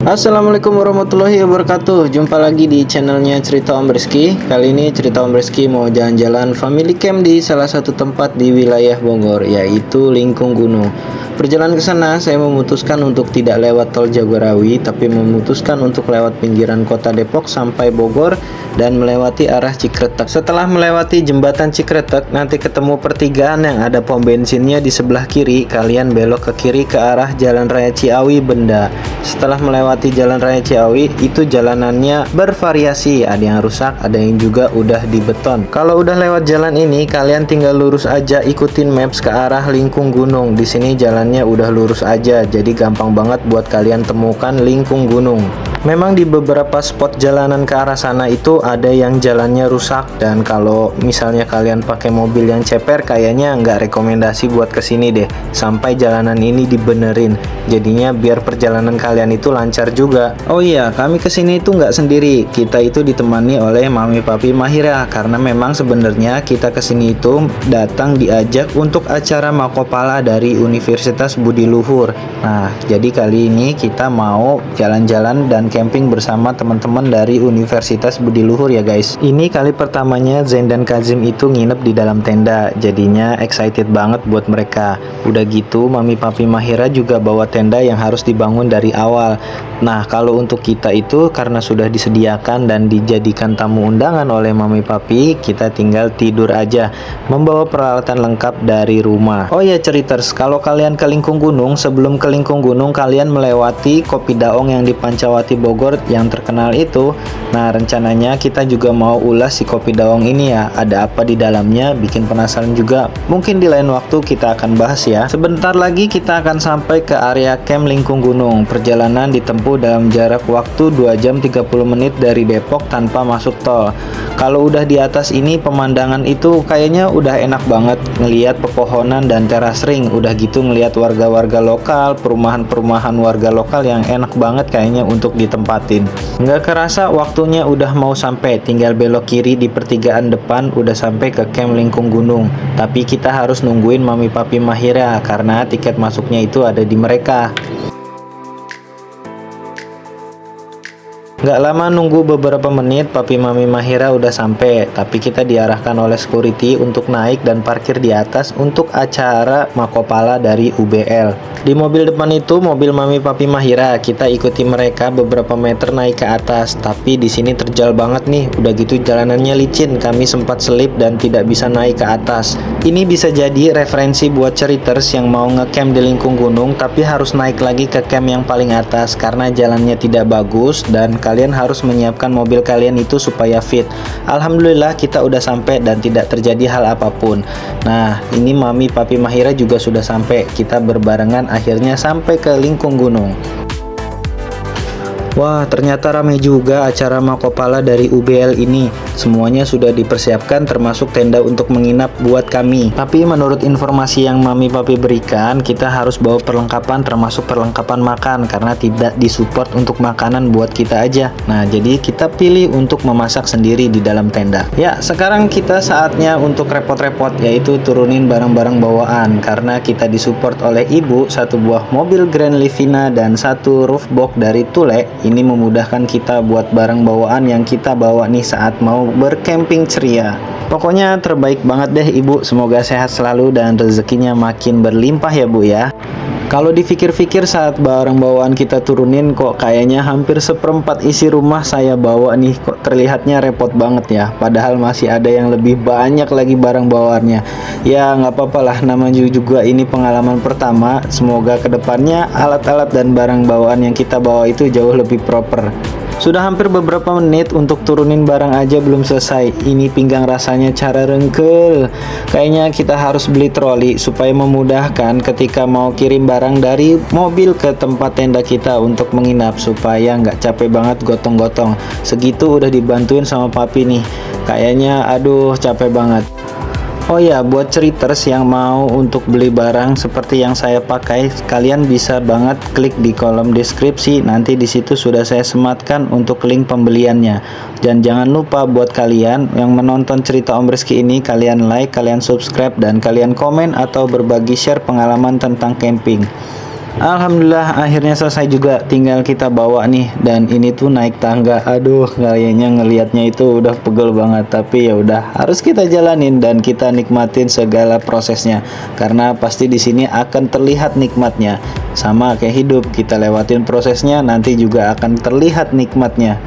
Assalamualaikum warahmatullahi wabarakatuh. Jumpa lagi di channelnya Cerita Om Rizky. Kali ini Cerita Om Rizky mau jalan-jalan family camp di salah satu tempat di wilayah Bogor, yaitu Lingkung Gunung. Perjalanan ke sana saya memutuskan untuk tidak lewat tol Jagorawi, tapi memutuskan untuk lewat pinggiran kota Depok sampai Bogor dan melewati arah Cikretek. Setelah melewati jembatan Cikretek, nanti ketemu pertigaan yang ada pom bensinnya di sebelah kiri. Kalian belok ke kiri ke arah Jalan Raya Ciawi Benda. Setelah melewati Jalan Raya Ciawi, itu jalanannya bervariasi, ada yang rusak, ada yang juga udah dibeton. Kalau udah lewat jalan ini, kalian tinggal lurus aja, ikutin maps ke arah Lingkung Gunung. Di sini jalannya udah lurus aja, jadi gampang banget buat kalian temukan Lingkung Gunung. Memang di beberapa spot jalanan ke arah sana itu ada yang jalannya rusak, dan kalau misalnya kalian pakai mobil yang ceper, kayaknya nggak rekomendasi buat kesini deh, sampai jalanan ini dibenerin. Jadinya biar perjalanan kalian itu lancar juga. Oh iya, kami kesini itu nggak sendiri, kita itu ditemani oleh Mami Papi Mahira, karena memang sebenarnya kita kesini itu datang diajak untuk acara Makopala dari Universitas Budi Luhur. Nah, jadi kali ini kita mau jalan-jalan dan camping bersama teman-teman dari Universitas Budi Luhur ya guys. Ini kali pertamanya Zain dan Kazim itu nginep di dalam tenda, jadinya excited banget buat mereka. Udah gitu Mami Papi Mahira juga bawa tenda yang harus dibangun dari awal. Nah, kalau untuk kita itu karena sudah disediakan dan dijadikan tamu undangan oleh Mami Papi, kita tinggal tidur aja, membawa peralatan lengkap dari rumah. Oh ya ceriters, kalau kalian ke Lingkung Gunung, sebelum ke Lingkung Gunung kalian melewati Kopi Daong yang di Pancawati Bogor yang terkenal itu. Nah, rencananya kita juga mau ulas si Kopi Daong ini ya, ada apa di dalamnya, bikin penasaran juga. Mungkin di lain waktu kita akan bahas ya. Sebentar lagi kita akan sampai ke area camp Lingkung Gunung. Perjalanan ditempuh dalam jarak waktu 2 jam 30 menit dari Depok tanpa masuk tol. Kalau udah di atas ini pemandangan itu kayaknya udah enak banget, ngelihat pepohonan dan teras ring. Udah gitu ngelihat warga-warga lokal, perumahan-perumahan warga lokal yang enak banget kayaknya untuk ditempatin. Nggak kerasa waktunya udah mau sampai, tinggal belok kiri di pertigaan depan udah sampai ke camp Lingkung Gunung. Tapi kita harus nungguin Mami Papi Mahira karena tiket masuknya itu ada di mereka. Gak lama nunggu beberapa menit, Papi Mami Mahira udah sampai, tapi kita diarahkan oleh security untuk naik dan parkir di atas untuk acara Makopala dari UBL. Di mobil depan itu mobil Mami Papi Mahira, kita ikuti mereka beberapa meter naik ke atas, tapi di sini terjal banget nih, udah gitu jalanannya licin, kami sempat selip dan tidak bisa naik ke atas. Ini bisa jadi referensi buat ceriters yang mau ngecamp di Lingkung Gunung, tapi harus naik lagi ke camp yang paling atas karena jalannya tidak bagus dan kalian harus menyiapkan mobil kalian itu supaya fit. Alhamdulillah kita udah sampai dan tidak terjadi hal apapun. Nah, ini Mami Papi Mahira juga sudah sampai. Kita berbarengan akhirnya sampai ke Lingkung Gunung. Wah, ternyata ramai juga acara Makopala dari UBL ini. Semuanya sudah dipersiapkan termasuk tenda untuk menginap buat kami. Tapi menurut informasi yang Mami Papi berikan, kita harus bawa perlengkapan termasuk perlengkapan makan karena tidak disupport untuk makanan buat kita aja. Nah, jadi kita pilih untuk memasak sendiri di dalam tenda. Ya, sekarang kita saatnya untuk repot-repot, yaitu turunin barang-barang bawaan karena kita disupport oleh ibu, satu buah mobil Grand Livina dan satu roof box dari Tule. Ini memudahkan kita buat barang bawaan yang kita bawa nih saat mau bercamping ceria. Pokoknya terbaik banget deh ibu, semoga sehat selalu dan rezekinya makin berlimpah ya bu ya. Kalau dipikir-pikir saat barang bawaan kita turunin kok kayaknya hampir seperempat isi rumah saya bawa nih, kok terlihatnya repot banget ya. Padahal masih ada yang lebih banyak lagi barang bawaannya. Ya nggak apa-apa lah, namanya juga ini pengalaman pertama. Semoga kedepannya alat-alat dan barang bawaan yang kita bawa itu jauh lebih proper. Sudah hampir beberapa menit untuk turunin barang aja belum selesai. Ini pinggang rasanya cara rengkel. Kayaknya kita harus beli troli supaya memudahkan ketika mau kirim barang dari mobil ke tempat tenda kita untuk menginap, supaya nggak capek banget gotong-gotong. Segitu udah dibantuin sama papi nih. Kayaknya aduh capek banget. Oh ya, buat ceriters yang mau untuk beli barang seperti yang saya pakai, kalian bisa banget klik di kolom deskripsi. Nanti di situ sudah saya sematkan untuk link pembeliannya. Dan jangan lupa buat kalian yang menonton cerita Om Rizky ini, kalian like, kalian subscribe, dan kalian komen atau berbagi share pengalaman tentang camping. Alhamdulillah akhirnya selesai juga, tinggal kita bawa nih. Dan ini tuh naik tangga, aduh kayaknya ngelihatnya itu udah pegel banget, tapi ya udah harus kita jalanin dan kita nikmatin segala prosesnya, karena pasti di sini akan terlihat nikmatnya. Sama kayak hidup, kita lewatin prosesnya nanti juga akan terlihat nikmatnya.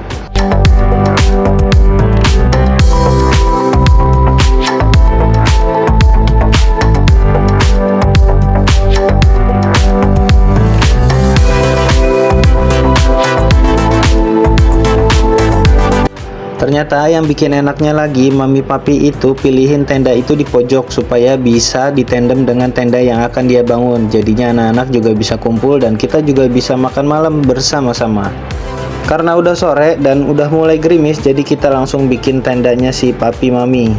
Ternyata yang bikin enaknya lagi, mami papi itu pilihin tenda itu di pojok supaya bisa ditandem dengan tenda yang akan dia bangun. Jadinya anak-anak juga bisa kumpul dan kita juga bisa makan malam bersama-sama. Karena udah sore dan udah mulai gerimis, jadi kita langsung bikin tendanya si papi mami.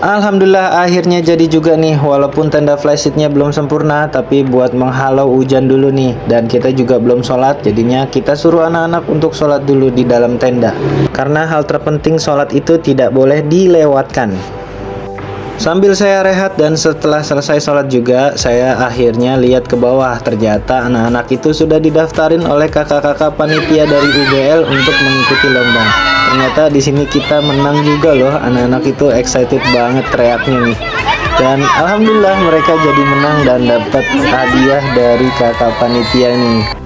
Alhamdulillah akhirnya jadi juga nih, walaupun tenda flysheetnya belum sempurna, tapi buat menghalau hujan dulu nih. Dan kita juga belum sholat, jadinya kita suruh anak-anak untuk sholat dulu di dalam tenda, karena hal terpenting sholat itu tidak boleh dilewatkan. Sambil saya rehat dan setelah selesai sholat juga, saya akhirnya lihat ke bawah. Ternyata anak-anak itu sudah didaftarin oleh kakak-kakak panitia dari UGL untuk mengikuti lomba. Ternyata di sini kita menang juga loh. Anak-anak itu excited banget teriaknya nih. Dan alhamdulillah mereka jadi menang dan dapat hadiah dari kakak panitia nih.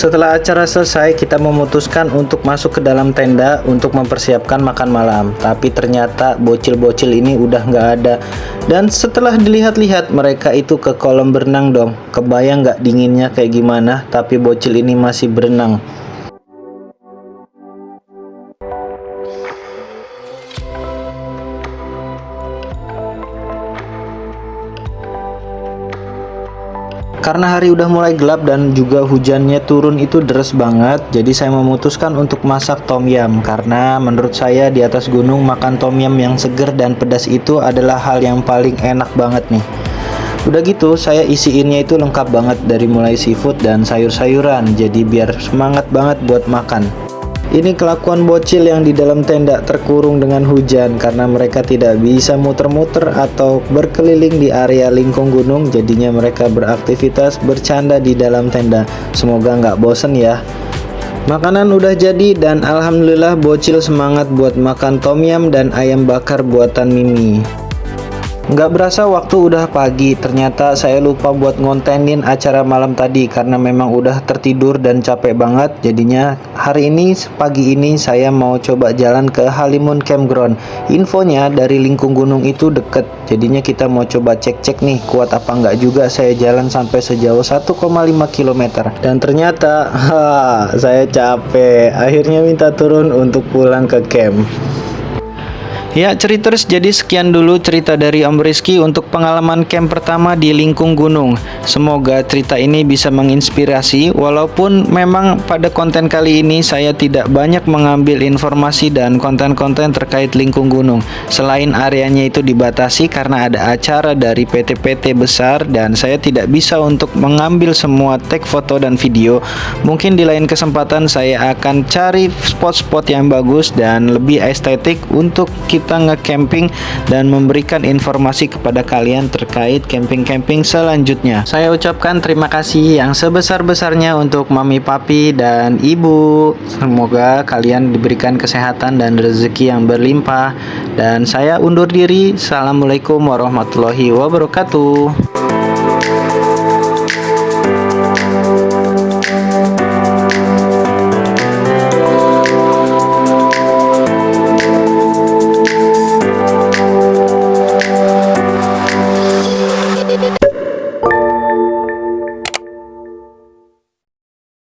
Setelah acara selesai, kita memutuskan untuk masuk ke dalam tenda untuk mempersiapkan makan malam. Tapi ternyata bocil-bocil ini udah nggak ada. Dan setelah dilihat-lihat, mereka itu ke kolam berenang dong. Kebayang nggak dinginnya kayak gimana, tapi bocil ini masih berenang. Karena hari udah mulai gelap dan juga hujannya turun itu deras banget, jadi saya memutuskan untuk masak tom yum. Karena menurut saya di atas gunung makan tom yum yang seger dan pedas itu adalah hal yang paling enak banget nih. Udah gitu saya isiinnya itu lengkap banget, dari mulai seafood dan sayur-sayuran, jadi biar semangat banget buat makan. Ini kelakuan bocil yang di dalam tenda terkurung dengan hujan, karena mereka tidak bisa muter-muter atau berkeliling di area lingkung gunung. Jadinya mereka beraktivitas bercanda di dalam tenda. Semoga nggak bosen ya. Makanan udah jadi dan alhamdulillah bocil semangat buat makan tom yum dan ayam bakar buatan Mimi. Nggak berasa waktu udah pagi. Ternyata saya lupa buat ngontenin acara malam tadi karena memang udah tertidur dan capek banget. Jadinya hari ini, pagi ini saya mau coba jalan ke Halimun Campground. Infonya dari lingkung gunung itu deket. Jadinya kita mau coba cek-cek nih kuat apa nggak juga saya jalan sampai sejauh 1,5 km. Dan ternyata saya capek. Akhirnya minta turun untuk pulang ke camp. Ya, ceriters, jadi sekian dulu cerita dari Om Rizky untuk pengalaman camp pertama di Lingkung Gunung. Semoga cerita ini bisa menginspirasi, walaupun memang pada konten kali ini saya tidak banyak mengambil informasi dan konten-konten terkait Lingkung Gunung. Selain areanya itu dibatasi karena ada acara dari PT-PT besar dan saya tidak bisa untuk mengambil semua tag foto dan video. Mungkin di lain kesempatan saya akan cari spot-spot yang bagus dan lebih estetik untuk kita nge-camping dan memberikan informasi kepada kalian terkait camping-camping selanjutnya. Saya ucapkan terima kasih yang sebesar-besarnya untuk mami, papi, dan ibu. Semoga kalian diberikan kesehatan dan rezeki yang berlimpah. Dan saya undur diri. Assalamualaikum warahmatullahi wabarakatuh.